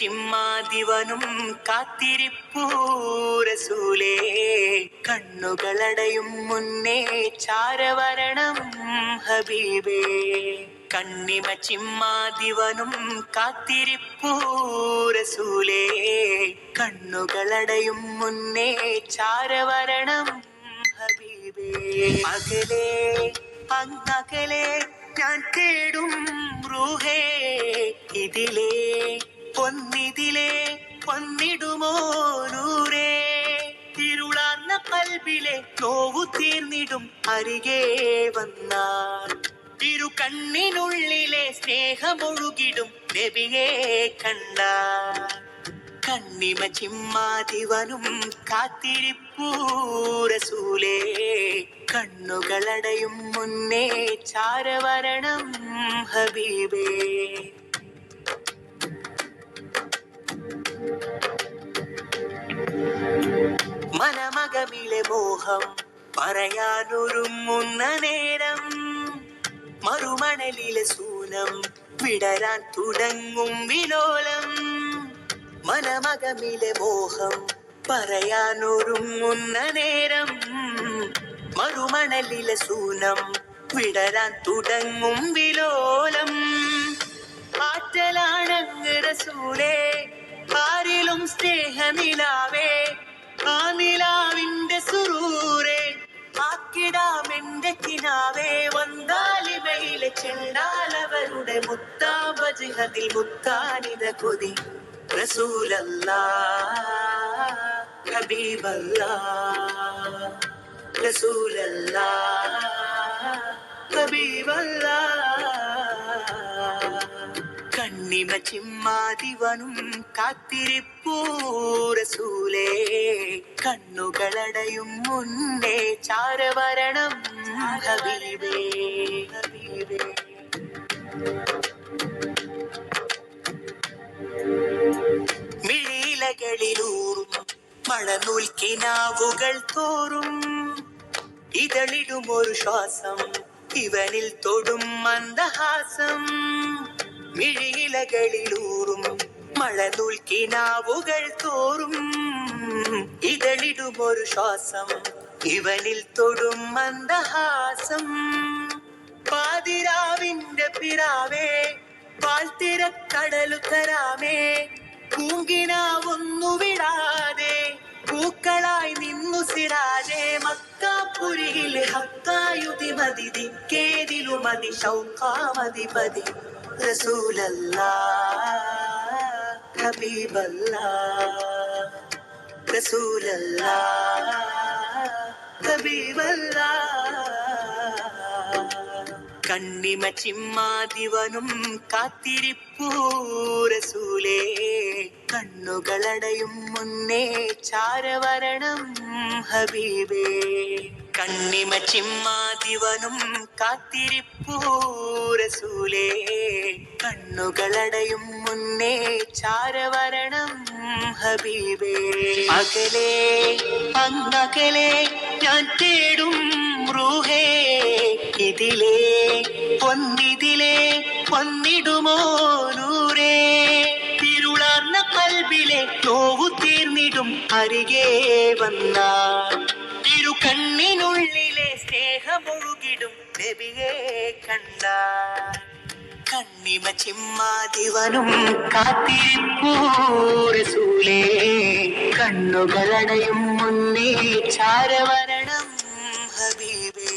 ചിമ്മാതിവനും കാത്തിരിപ്പൂ റസൂലേ, കണ്ണുകളടയും മുന്നേ ചാരവരണം ഹബീബേ. കണ്ണിമ ചിമ്മാതിവനും കാത്തിരിപ്പൂ റസൂലേ, കണ്ണുകളടയും മുന്നേ ചാരവരണം ഹബീബേ. അകലെ അങ്ങകലെ ഞാൻ തേടും റൂഹേ, ഇതിലേ പൊന്നിതിലേ പൊന്നിടുമോ നൂരേ. തിരുളാർന്ന കൽബിലെ നോവു തീർന്നിടും അരികെ വന്നാൽ, തിരു കണ്ണിനുള്ളിലെ സ്നേഹമൊഴുകിടും നബിയെ കണ്ടാൽ. കണ്ണിമ ചിമ്മാതിവനും കാത്തിരിപ്പൂ റസൂലേ, കണ്ണുകളടയും മുന്നേ ചാരവരണം ഹബീബേ. മനമകമിലെ മോഹം പറയാനൊരുങ്ങുന്ന നേരം, മറുമണലിലെ സൂനം വിടരാൻ തുടങ്ങും വിലോലം. മനമകമിലെ മോഹം പറയാനൊരുങ്ങുന്ന നേരം, മറുമണലിലെ സൂനം വിടരാൻ തുടങ്ങും വിലോലം. ആറ്റലാണങ്ങ് റസൂലേ, ആരിലും സ്നേഹനിലാവേ, ആ നിലാവിന്റെ സുറൂരേ, ആക്കിടാമെന്റെ കിനാവേ. വന്താലിമയിലെ ചെണ്ടാലവരുടെ മുത്താബജിഹതിൽ മുത്താനിത കൊതി റസൂലല്ലാഹ് ഹബീബല്ലാഹ്, റസൂലല്ലാഹ് ഹബീബല്ലാഹ്. കണ്ണിമ ചിമ്മാതിവനും കാത്തിരിപ്പൂ റസൂലേ, കണ്ണുകളടയും മുന്നേ ചാരവരണം ഹബീബേ ഹബീബേ. മിഴിയിലകളിലൂറും മഴനൂൽക്കിനാവുകൾ തോറും, ഇതളിടുമൊരു ശ്വാസം ഇവനിൽ തൊടും മന്ദഹാസം. മിഴിയിലകളിലൂറും മഴനൂൽക്കിനാവുകൾ തോറും, ഇതളിടുമൊരു ശ്വാസം ഇവനിൽ തൊടും മന്ദഹാസം. പാതിരാവിന്റെ പിറാവേ, പാൽത്തിരക്കടലു തരാമേ, പൂങ്കിനാവൊന്നു വിടാതെ പൂക്കളായി നിന്നു സിറാജേ. മക്കാപുരിയിലെ ഹക്കായുതിമതി ദിക്കേതിലുമതി ശൗഖാമതിപതി റസൂലല്ലാഹ് ഹബീബല്ലാഹ്, റസൂലല്ലാഹ് ഹബീബല്ലാഹ്. കണ്ണിമ ചിമ്മാതിവനും കാത്തിരിപ്പൂ റസൂലേ, കണ്ണുകളടയും മുന്നേ ചാരവരണം ഹബീബേ. കണ്ണിമ ചിമ്മാതിവനും കാത്തിരിപ്പൂ റസൂലേ, കണ്ണുകളടയും മുന്നേ ചാരവരണം ഹബീബേ. അകലെ അങ്ങകലെ ഞാൻ തേടും റൂഹേ, ഇതിലേ പൊന്നിതിലേ പൊന്നിടുമോ നൂരേ. തിരുളാർന്ന കൽബിലെ നോവു തീർന്നിടും അരികെ വന്നാൽ, തിരു കണ്ണിനുള്ളിലെ സ്നേഹമൊഴുകിടും നബിയെ കണ്ടാൽ. കണ്ണിമ ചിമ്മാതിവനും കാത്തിരിപ്പൂ റസൂലേ, കണ്ണുകളടയും മുന്നേ ചാരവരണം ഹബീബേ.